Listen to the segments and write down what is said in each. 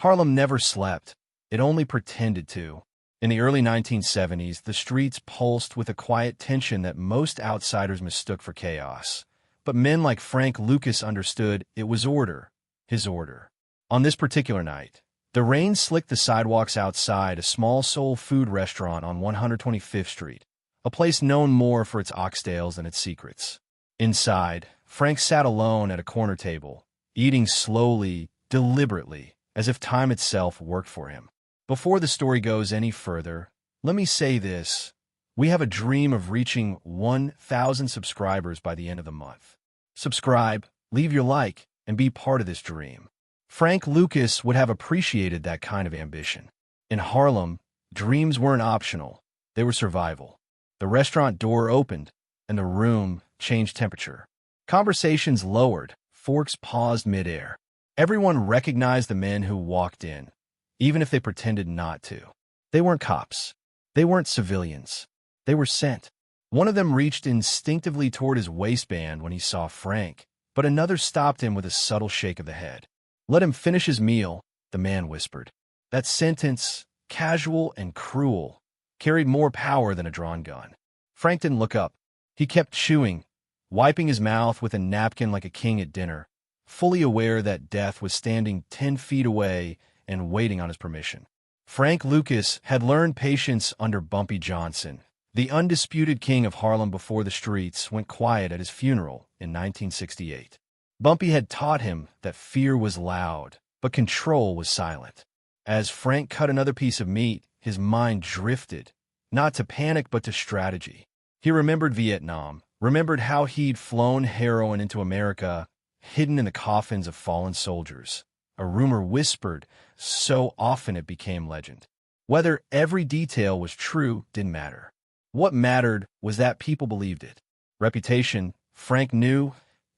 Harlem never slept. It only pretended to. In the early 1970s, the streets pulsed with a quiet tension that most outsiders mistook for chaos. But men like Frank Lucas understood it was order, his order. On this particular night, the rain slicked the sidewalks outside a small soul food restaurant on 125th Street, a place known more for its oxtails than its secrets. Inside, Frank sat alone at a corner table, eating slowly, deliberately, as if time itself worked for him. Before the story goes any further, let me say this. We have a dream of reaching 1,000 subscribers by the end of the month. Subscribe, leave your like, and be part of this dream. Frank Lucas would have appreciated that kind of ambition. In Harlem, dreams weren't optional. They were survival. The restaurant door opened, and the room changed temperature. Conversations lowered, forks paused midair. Everyone recognized the men who walked in, even if they pretended not to. They weren't cops. They weren't civilians. They were sent. One of them reached instinctively toward his waistband when he saw Frank, but another stopped him with a subtle shake of the head. "Let him finish his meal," the man whispered. That sentence, casual and cruel, carried more power than a drawn gun. Frank didn't look up. He kept chewing, wiping his mouth with a napkin like a king at dinner, fully aware that death was standing 10 feet away and waiting on his permission. Frank Lucas had learned patience under Bumpy Johnson, the undisputed king of Harlem before the streets went quiet at his funeral in 1968. Bumpy had taught him that fear was loud, but control was silent. As Frank cut another piece of meat, his mind drifted, not to panic but to strategy. He remembered Vietnam, remembered how he'd flown heroin into America, hidden in the coffins of fallen soldiers. A rumor whispered, so often it became legend. Whether every detail was true didn't matter. What mattered was that people believed it. Reputation, Frank knew,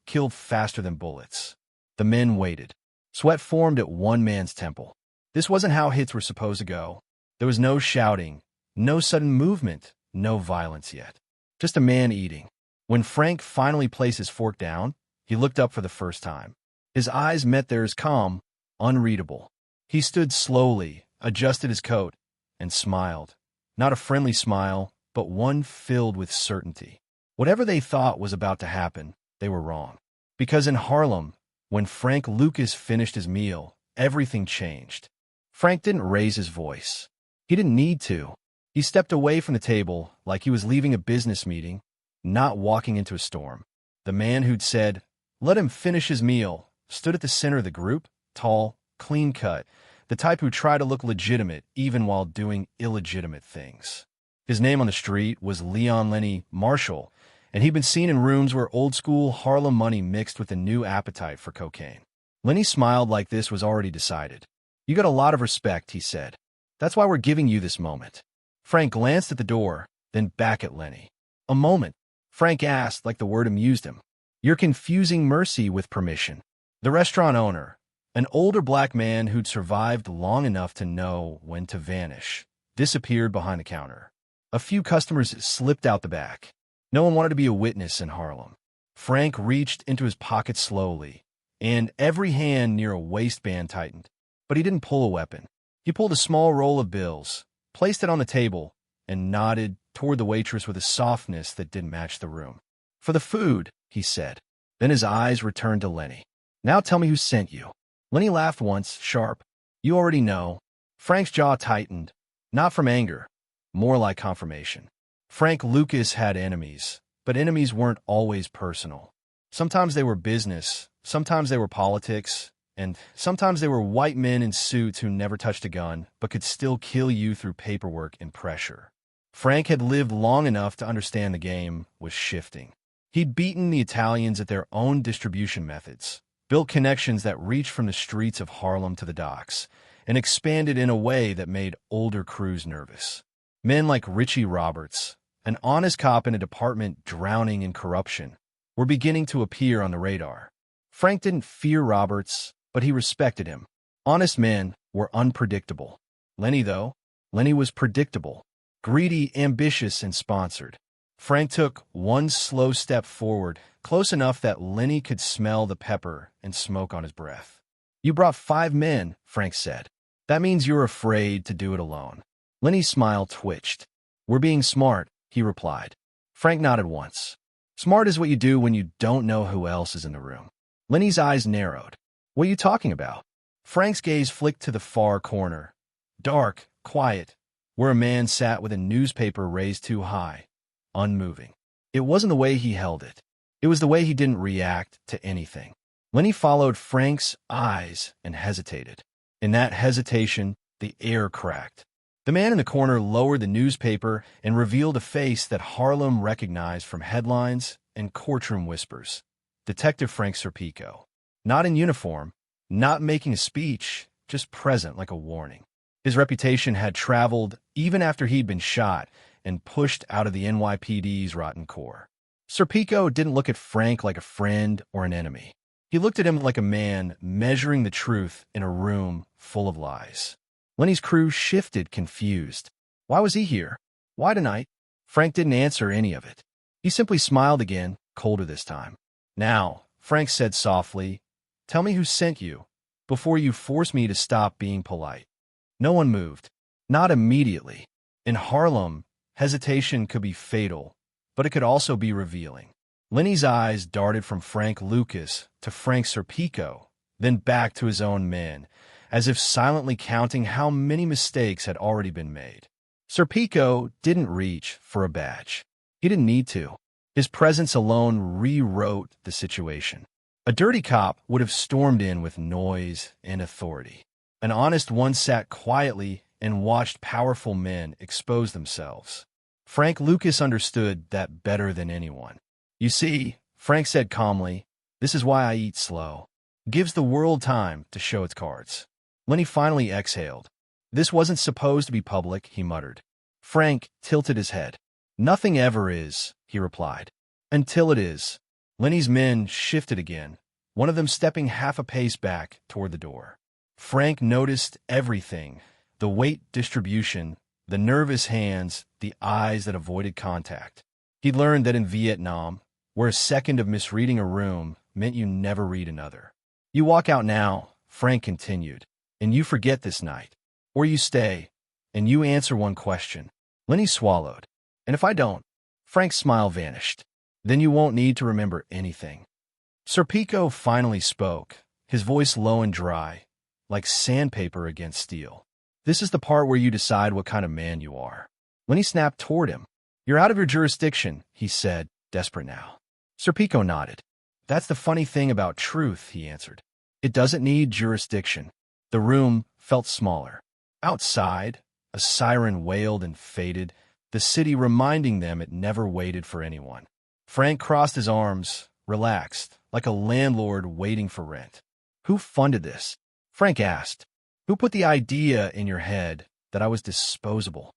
killed faster than bullets. The men waited. Sweat formed at one man's temple. This wasn't how hits were supposed to go. There was no shouting, no sudden movement, no violence yet. Just a man eating. When Frank finally placed his fork down, he looked up for the first time. His eyes met theirs, calm, unreadable. He stood slowly, adjusted his coat, and smiled. Not a friendly smile, but one filled with certainty. Whatever they thought was about to happen, they were wrong. Because in Harlem, when Frank Lucas finished his meal, everything changed. Frank didn't raise his voice. He didn't need to. He stepped away from the table like he was leaving a business meeting, not walking into a storm. The man who'd said, "Let him finish his meal," stood at the center of the group, tall, clean-cut, the type who tried to look legitimate even while doing illegitimate things. His name on the street was Leon Lenny Marshall, and he'd been seen in rooms where old-school Harlem money mixed with a new appetite for cocaine. Lenny smiled like this was already decided. "You got a lot of respect," he said. "That's why we're giving you this moment." Frank glanced at the door, then back at Lenny. "A moment?" Frank asked like the word amused him. "You're confusing mercy with permission." The restaurant owner, an older black man who'd survived long enough to know when to vanish, disappeared behind the counter. A few customers slipped out the back. No one wanted to be a witness in Harlem. Frank reached into his pocket slowly, and every hand near a waistband tightened. But he didn't pull a weapon. He pulled a small roll of bills, placed it on the table, and nodded toward the waitress with a softness that didn't match the room. "For the food," he said. Then his eyes returned to Lenny. "Now tell me who sent you." Lenny laughed once, sharp. "You already know." Frank's jaw tightened, not from anger, more like confirmation. Frank Lucas had enemies, but enemies weren't always personal. Sometimes they were business, sometimes they were politics, and sometimes they were white men in suits who never touched a gun, but could still kill you through paperwork and pressure. Frank had lived long enough to understand the game was shifting. He'd beaten the Italians at their own distribution methods, built connections that reached from the streets of Harlem to the docks, and expanded in a way that made older crews nervous. Men like Richie Roberts, an honest cop in a department drowning in corruption, were beginning to appear on the radar. Frank didn't fear Roberts, but he respected him. Honest men were unpredictable. Lenny, though, Lenny was predictable, greedy, ambitious, and sponsored. Frank took one slow step forward, close enough that Lenny could smell the pepper and smoke on his breath. "You brought 5 men," Frank said. That means you're afraid to do it alone. Lenny's smile twitched. We're being smart, he replied. Frank nodded once. Smart is what you do when you don't know who else is in the room. Lenny's eyes narrowed. What are you talking about? Frank's gaze flicked to the far corner. Dark, quiet, where a man sat with a newspaper raised too high, unmoving. It wasn't the way he held it. It was the way he didn't react to anything. Lenny followed Frank's eyes and hesitated. In that hesitation, the air cracked. The man in the corner lowered the newspaper and revealed a face that Harlem recognized from headlines and courtroom whispers. Detective Frank Serpico. Not in uniform, not making a speech, just present like a warning. His reputation had traveled even after he'd been shot and pushed out of the NYPD's rotten core. Serpico didn't look at Frank like a friend or an enemy. He looked at him like a man measuring the truth in a room full of lies. Lenny's crew shifted, confused. Why was he here? Why tonight? Frank didn't answer any of it. He simply smiled again, colder this time. Now, Frank said softly, tell me who sent you, before you force me to stop being polite. No one moved. Not immediately. In Harlem, hesitation could be fatal, but it could also be revealing. Lenny's eyes darted from Frank Lucas to Frank Serpico, then back to his own men, as if silently counting how many mistakes had already been made. Serpico didn't reach for a badge. He didn't need to. His presence alone rewrote the situation. A dirty cop would have stormed in with noise and authority. An honest one sat quietly and watched powerful men expose themselves. Frank Lucas understood that better than anyone. You see, Frank said calmly, this is why I eat slow. Gives the world time to show its cards. Lenny finally exhaled. This wasn't supposed to be public, he muttered. Frank tilted his head. Nothing ever is, he replied. Until it is. Lenny's men shifted again, one of them stepping half a pace back toward the door. Frank noticed everything, the weight distribution, the nervous hands, the eyes that avoided contact. He learned that in Vietnam, where a second of misreading a room meant you never read another. You walk out now, Frank continued, and you forget this night. Or you stay, and you answer one question. Lenny swallowed. And if I don't? Frank's smile vanished. Then you won't need to remember anything. Serpico finally spoke, his voice low and dry, like sandpaper against steel. This is the part where you decide what kind of man you are. Lenny snapped toward him. You're out of your jurisdiction, he said, desperate now. Serpico nodded. That's the funny thing about truth, he answered. It doesn't need jurisdiction. The room felt smaller. Outside, a siren wailed and faded, the city reminding them it never waited for anyone. Frank crossed his arms, relaxed, like a landlord waiting for rent. Who funded this? Frank asked. Who put the idea in your head that I was disposable?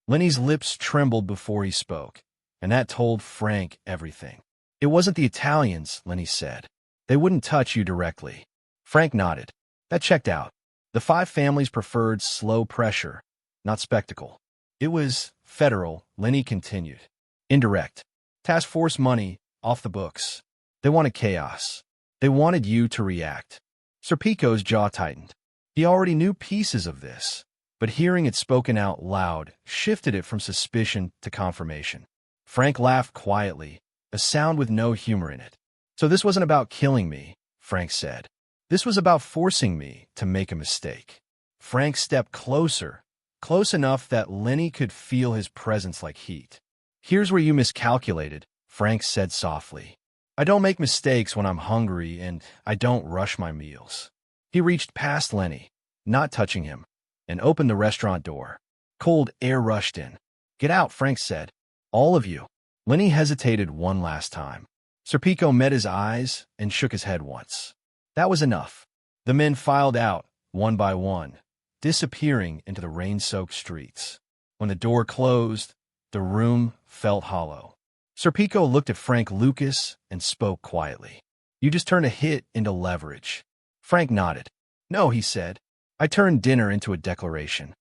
Lenny's lips trembled before he spoke, and that told Frank everything. It wasn't the Italians, Lenny said. They wouldn't touch you directly. Frank nodded. That checked out. The 5 families preferred slow pressure, not spectacle. It was federal, Lenny continued. Indirect. Task force money, off the books. They wanted chaos. They wanted you to react. Serpico's jaw tightened. He already knew pieces of this, but hearing it spoken out loud shifted it from suspicion to confirmation. Frank laughed quietly, a sound with no humor in it. So this wasn't about killing me, Frank said. This was about forcing me to make a mistake. Frank stepped closer, close enough that Lenny could feel his presence like heat. Here's where you miscalculated, Frank said softly. I don't make mistakes when I'm hungry, and I don't rush my meals. He reached past Lenny, not touching him, and opened the restaurant door. Cold air rushed in. Get out, Frank said. All of you. Lenny hesitated one last time. Serpico met his eyes and shook his head once. That was enough. The men filed out, one by one, disappearing into the rain-soaked streets. When the door closed, the room felt hollow. Serpico looked at Frank Lucas and spoke quietly. You just turned a hit into leverage. Frank nodded. No, he said. I turned dinner into a declaration.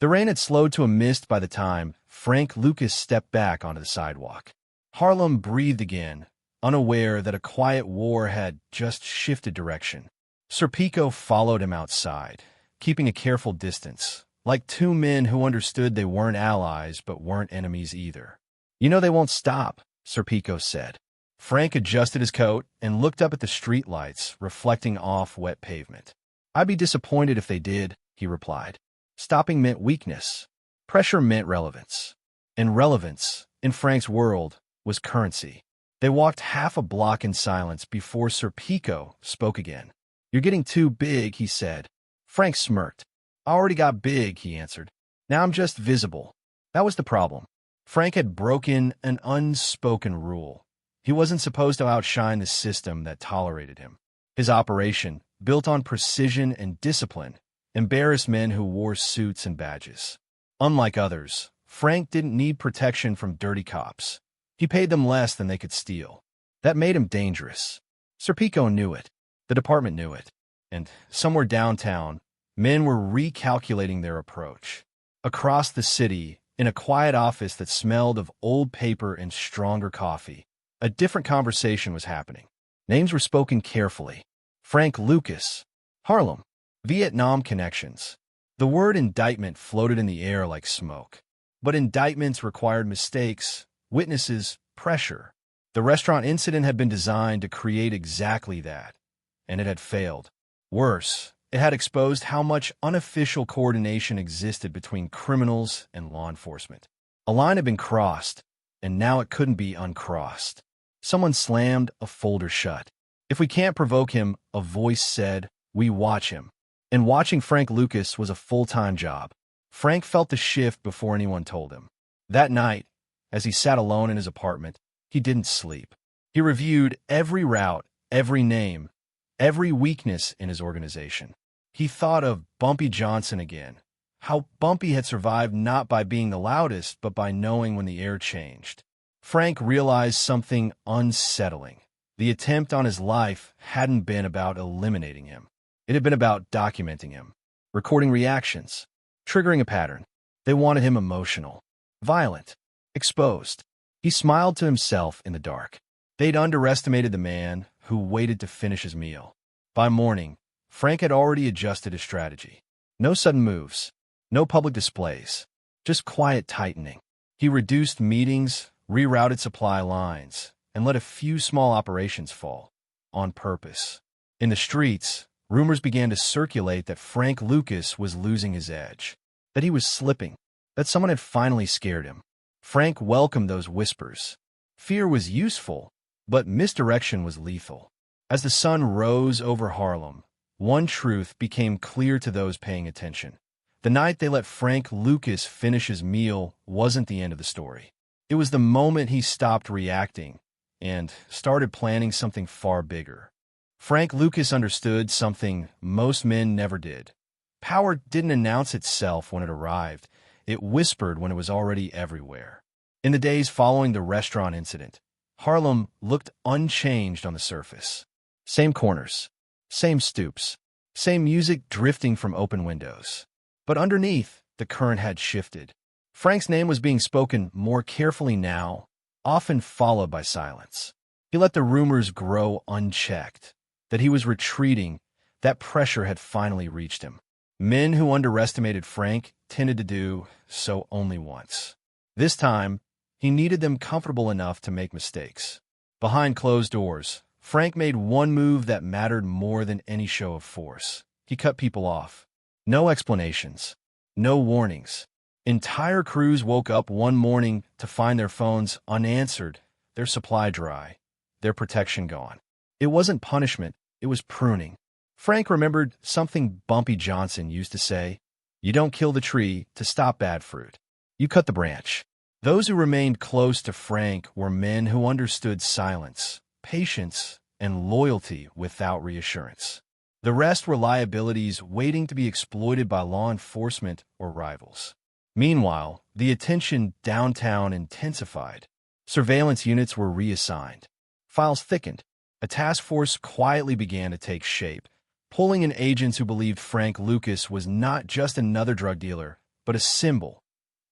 The rain had slowed to a mist by the time Frank Lucas stepped back onto the sidewalk. Harlem breathed again, unaware that a quiet war had just shifted direction. Serpico followed him outside, keeping a careful distance, like two men who understood they weren't allies but weren't enemies either. "You know they won't stop," Serpico said. Frank adjusted his coat and looked up at the streetlights reflecting off wet pavement. "I'd be disappointed if they did," he replied. Stopping meant weakness. Pressure meant relevance. And relevance, in Frank's world, was currency. They walked half a block in silence before Serpico spoke again. "You're getting too big," he said. Frank smirked. "I already got big," he answered. "Now I'm just visible." That was the problem. Frank had broken an unspoken rule. He wasn't supposed to outshine the system that tolerated him. His operation, built on precision and discipline, embarrassed men who wore suits and badges. Unlike others, Frank didn't need protection from dirty cops. He paid them less than they could steal. That made him dangerous. Serpico knew it. The department knew it. And somewhere downtown, men were recalculating their approach. Across the city, in a quiet office that smelled of old paper and stronger coffee, a different conversation was happening. Names were spoken carefully. Frank Lucas, Harlem, Vietnam connections. The word indictment floated in the air like smoke. But indictments required mistakes, witnesses, pressure. The restaurant incident had been designed to create exactly that, and it had failed. Worse, it had exposed how much unofficial coordination existed between criminals and law enforcement. A line had been crossed, and now it couldn't be uncrossed. Someone slammed a folder shut. "If we can't provoke him," a voice said, "we watch him." And watching Frank Lucas was a full-time job. Frank felt the shift before anyone told him. That night, as he sat alone in his apartment, he didn't sleep. He reviewed every route, every name, every weakness in his organization. He thought of Bumpy Johnson again, how Bumpy had survived not by being the loudest, but by knowing when the air changed. Frank realized something unsettling. The attempt on his life hadn't been about eliminating him. It had been about documenting him, recording reactions, triggering a pattern. They wanted him emotional, violent, exposed. He smiled to himself in the dark. They'd underestimated the man who waited to finish his meal. By morning, Frank had already adjusted his strategy. No sudden moves, no public displays, just quiet tightening. He reduced meetings, rerouted supply lines, and let a few small operations fall, on purpose. In the streets, rumors began to circulate that Frank Lucas was losing his edge, that he was slipping, that someone had finally scared him. Frank welcomed those whispers. Fear was useful, but misdirection was lethal. As the sun rose over Harlem, one truth became clear to those paying attention. The night they let Frank Lucas finish his meal wasn't the end of the story. It was the moment he stopped reacting and started planning something far bigger. Frank Lucas understood something most men never did. Power didn't announce itself when it arrived. It whispered when it was already everywhere. In the days following the restaurant incident, Harlem looked unchanged on the surface. Same corners, same stoops, same music drifting from open windows. But underneath, the current had shifted. Frank's name was being spoken more carefully now, often followed by silence. He let the rumors grow unchecked. That he was retreating, that pressure had finally reached him. Men who underestimated Frank tended to do so only once. This time, he needed them comfortable enough to make mistakes. Behind closed doors, Frank made one move that mattered more than any show of force. He cut people off. No explanations. No warnings. Entire crews woke up one morning to find their phones unanswered, their supply dry, their protection gone. It wasn't punishment, it was pruning. Frank remembered something Bumpy Johnson used to say, "You don't kill the tree to stop bad fruit. You cut the branch." Those who remained close to Frank were men who understood silence, patience, and loyalty without reassurance. The rest were liabilities waiting to be exploited by law enforcement or rivals. Meanwhile, the attention downtown intensified. Surveillance units were reassigned. Files thickened. A task force quietly began to take shape, pulling in agents who believed Frank Lucas was not just another drug dealer, but a symbol,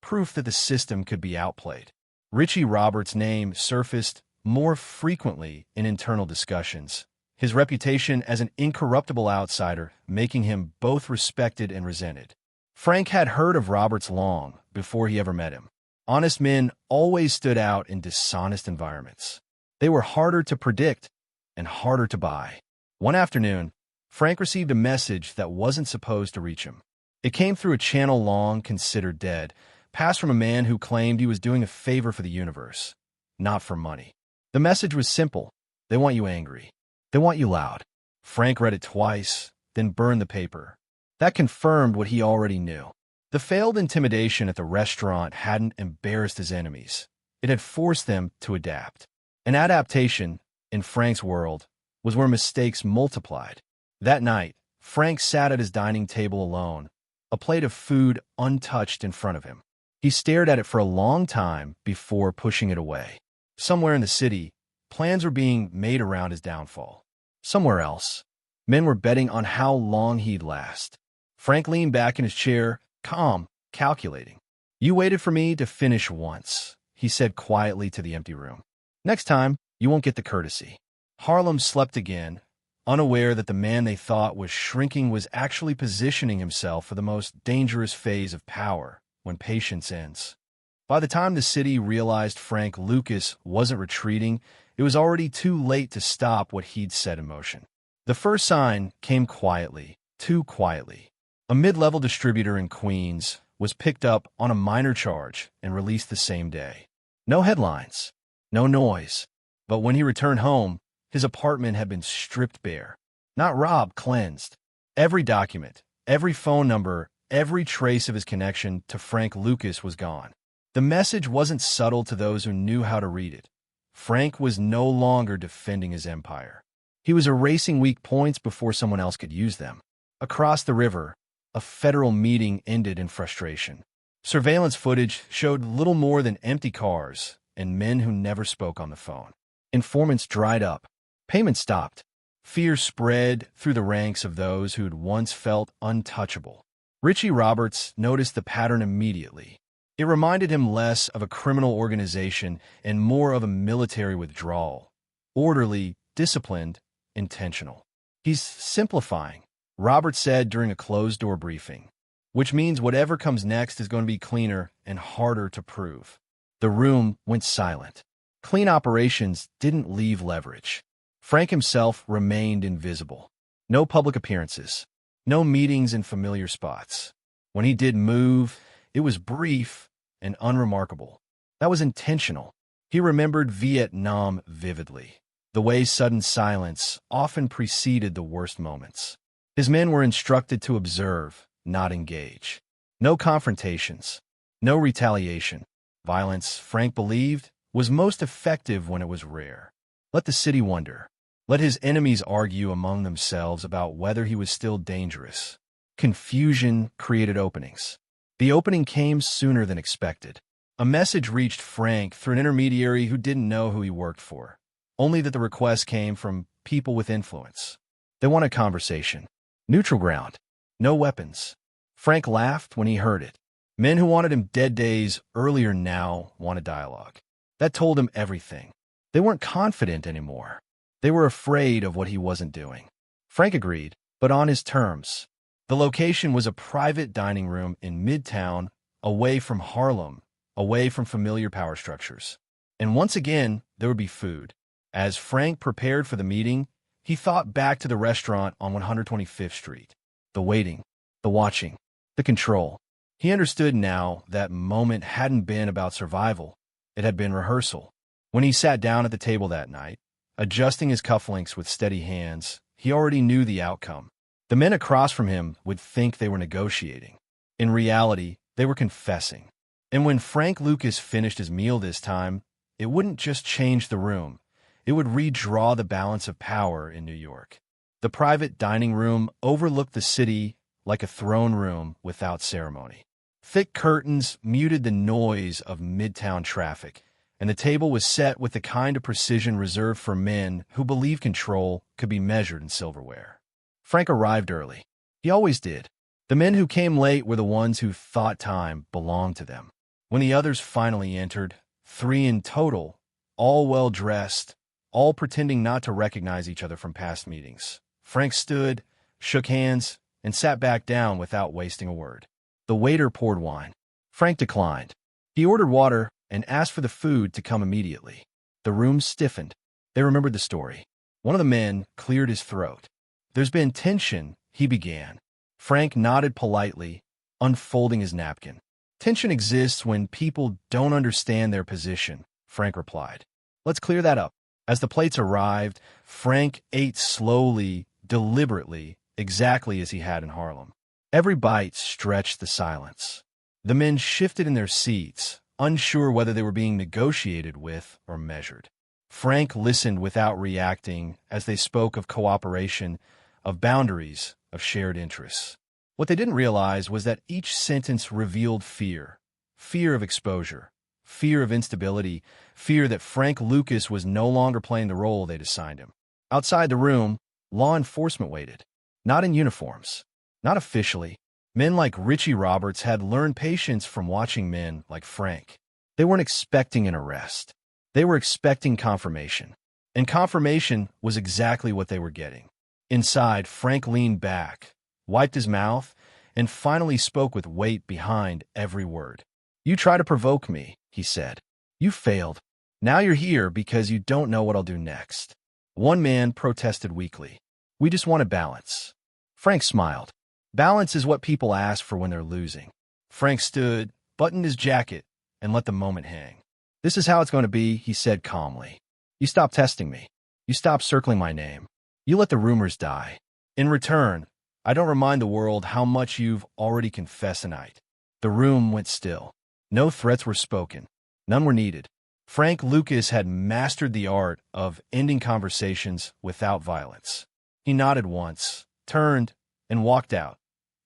proof that the system could be outplayed. Richie Roberts' name surfaced more frequently in internal discussions, his reputation as an incorruptible outsider making him both respected and resented. Frank had heard of Roberts long before he ever met him. Honest men always stood out in dishonest environments. They were harder to predict and harder to buy. One afternoon, Frank received a message that wasn't supposed to reach him. It came through a channel long considered dead, passed from a man who claimed he was doing a favor for the universe, not for money. The message was simple. They want you angry. They want you loud. Frank read it twice, then burned the paper. That confirmed what he already knew. The failed intimidation at the restaurant hadn't embarrassed his enemies. It had forced them to adapt. An adaptation, in Frank's world, was where mistakes multiplied. That night, Frank sat at his dining table alone, a plate of food untouched in front of him. He stared at it for a long time before pushing it away. Somewhere in the city, plans were being made around his downfall. Somewhere else, men were betting on how long he'd last. Frank leaned back in his chair, calm, calculating. "You waited for me to finish once," he said quietly to the empty room. "Next time, you won't get the courtesy." Harlem slept again, unaware that the man they thought was shrinking was actually positioning himself for the most dangerous phase of power, when patience ends. By the time the city realized Frank Lucas wasn't retreating, it was already too late to stop what he'd set in motion. The first sign came quietly, too quietly. A mid-level distributor in Queens was picked up on a minor charge and released the same day. No headlines, no noise. But when he returned home, his apartment had been stripped bare. Not robbed, cleansed. Every document, every phone number, every trace of his connection to Frank Lucas was gone. The message wasn't subtle to those who knew how to read it. Frank was no longer defending his empire. He was erasing weak points before someone else could use them. Across the river, a federal meeting ended in frustration. Surveillance footage showed little more than empty cars and men who never spoke on the phone. Informants dried up. Payments stopped. Fear spread through the ranks of those who'd once felt untouchable. Richie Roberts noticed the pattern immediately. It reminded him less of a criminal organization and more of a military withdrawal. Orderly, disciplined, intentional. "He's simplifying," Roberts said during a closed-door briefing, "which means whatever comes next is going to be cleaner and harder to prove." The room went silent. Clean operations didn't leave leverage. Frank himself remained invisible. No public appearances. No meetings in familiar spots. When he did move, it was brief and unremarkable. That was intentional. He remembered Vietnam vividly, the way sudden silence often preceded the worst moments. His men were instructed to observe, not engage. No confrontations. No retaliation. Violence, Frank believed, was most effective when it was rare. Let the city wonder. Let his enemies argue among themselves about whether he was still dangerous. Confusion created openings. The opening came sooner than expected. A message reached Frank through an intermediary who didn't know who he worked for, only that the request came from people with influence. They wanted conversation. Neutral ground. No weapons. Frank laughed when he heard it. Men who wanted him dead days earlier now wanted dialogue. That told him everything. They weren't confident anymore. They were afraid of what he wasn't doing. Frank agreed, but on his terms. The location was a private dining room in Midtown, away from Harlem, away from familiar power structures. And once again, there would be food. As Frank prepared for the meeting, he thought back to the restaurant on 125th Street. The waiting, the watching, the control. He understood now that moment hadn't been about survival. It had been rehearsal. When he sat down at the table that night, adjusting his cufflinks with steady hands, he already knew the outcome. The men across from him would think they were negotiating. In reality, they were confessing. And when Frank Lucas finished his meal this time, it wouldn't just change the room. It would redraw the balance of power in New York. The private dining room overlooked the city like a throne room without ceremony. Thick curtains muted the noise of Midtown traffic, and the table was set with the kind of precision reserved for men who believed control could be measured in silverware. Frank arrived early. He always did. The men who came late were the ones who thought time belonged to them. When the others finally entered, 3 in total, all well-dressed, all pretending not to recognize each other from past meetings. Frank stood, shook hands, and sat back down without wasting a word. The waiter poured wine. Frank declined. He ordered water and asked for the food to come immediately. The room stiffened. They remembered the story. One of the men cleared his throat. "There's been tension," he began. Frank nodded politely, unfolding his napkin. "Tension exists when people don't understand their position," Frank replied. "Let's clear that up." As the plates arrived, Frank ate slowly, deliberately, exactly as he had in Harlem. Every bite stretched the silence. The men shifted in their seats, unsure whether they were being negotiated with or measured. Frank listened without reacting as they spoke of cooperation, of boundaries, of shared interests. What they didn't realize was that each sentence revealed fear. Fear of exposure, fear of instability, fear that Frank Lucas was no longer playing the role they'd assigned him. Outside the room, law enforcement waited. Not in uniforms, not officially. Men like Richie Roberts had learned patience from watching men like Frank. They weren't expecting an arrest. They were expecting confirmation. And confirmation was exactly what they were getting. Inside, Frank leaned back, wiped his mouth, and finally spoke with weight behind every word. "You try to provoke me," he said. "You failed. Now you're here because you don't know what I'll do next." One man protested weakly. "We just wanted balance." Frank smiled. Balance is what people ask for when they're losing. Frank stood, buttoned his jacket, and let the moment hang. "This is how it's going to be," he said calmly. "You stop testing me. You stop circling my name. You let the rumors die. In return, I don't remind the world how much you've already confessed tonight." The room went still. No threats were spoken. None were needed. Frank Lucas had mastered the art of ending conversations without violence. He nodded once, turned, and walked out,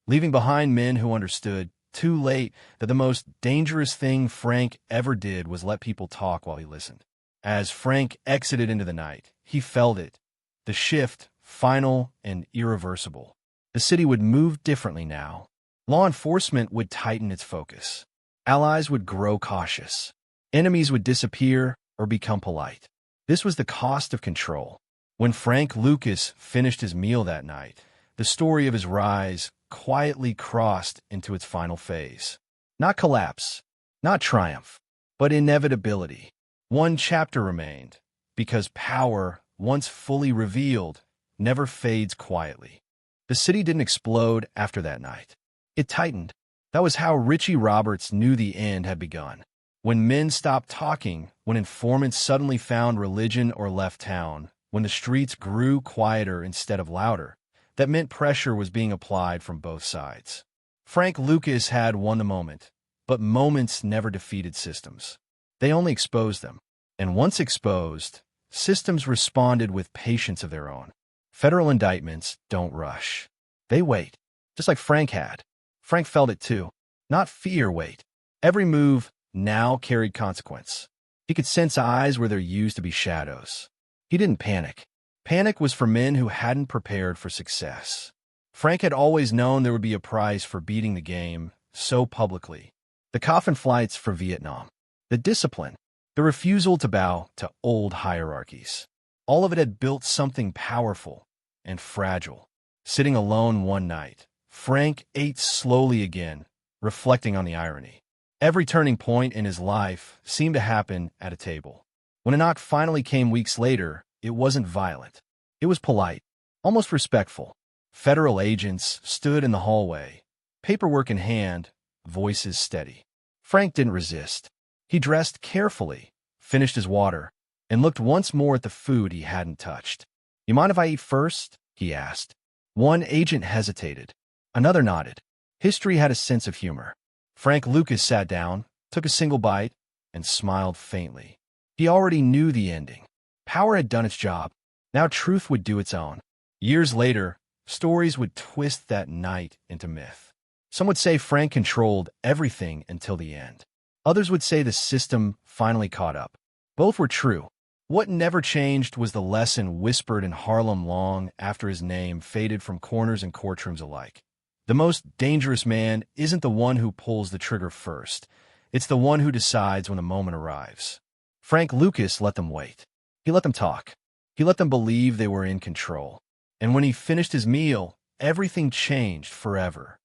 leaving behind men who understood, too late, that the most dangerous thing Frank ever did was let people talk while he listened. As Frank exited into the night, he felt it. The shift, final and irreversible. The city would move differently now. Law enforcement would tighten its focus. Allies would grow cautious. Enemies would disappear or become polite. This was the cost of control. When Frank Lucas finished his meal that night, the story of his rise quietly crossed into its final phase. Not collapse, not triumph, but inevitability. One chapter remained, because power, once fully revealed, never fades quietly. The city didn't explode after that night. It tightened. That was how Richie Roberts knew the end had begun. When men stopped talking, when informants suddenly found religion or left town, when the streets grew quieter instead of louder, that meant pressure was being applied from both sides. Frank Lucas had won the moment, but moments never defeated systems. They only exposed them. And once exposed, systems responded with patience of their own. Federal indictments don't rush. They wait, just like Frank had. Frank felt it too. Not fear, wait. Every move now carried consequence. He could sense eyes where there used to be shadows. He didn't panic. Panic was for men who hadn't prepared for success. Frank had always known there would be a price for beating the game so publicly. The coffin flights for Vietnam. The discipline. The refusal to bow to old hierarchies. All of it had built something powerful and fragile. Sitting alone one night, Frank ate slowly again, reflecting on the irony. Every turning point in his life seemed to happen at a table. When a knock finally came weeks later, it wasn't violent. It was polite, almost respectful. Federal agents stood in the hallway, paperwork in hand, voices steady. Frank didn't resist. He dressed carefully, finished his water, and looked once more at the food he hadn't touched. "You mind if I eat first?" he asked. One agent hesitated. Another nodded. History had a sense of humor. Frank Lucas sat down, took a single bite, and smiled faintly. He already knew the ending. Power had done its job. Now truth would do its own. Years later, stories would twist that night into myth. Some would say Frank controlled everything until the end. Others would say the system finally caught up. Both were true. What never changed was the lesson whispered in Harlem long after his name faded from corners and courtrooms alike. The most dangerous man isn't the one who pulls the trigger first. It's the one who decides when the moment arrives. Frank Lucas let them wait. He let them talk. He let them believe they were in control. And when he finished his meal, everything changed forever.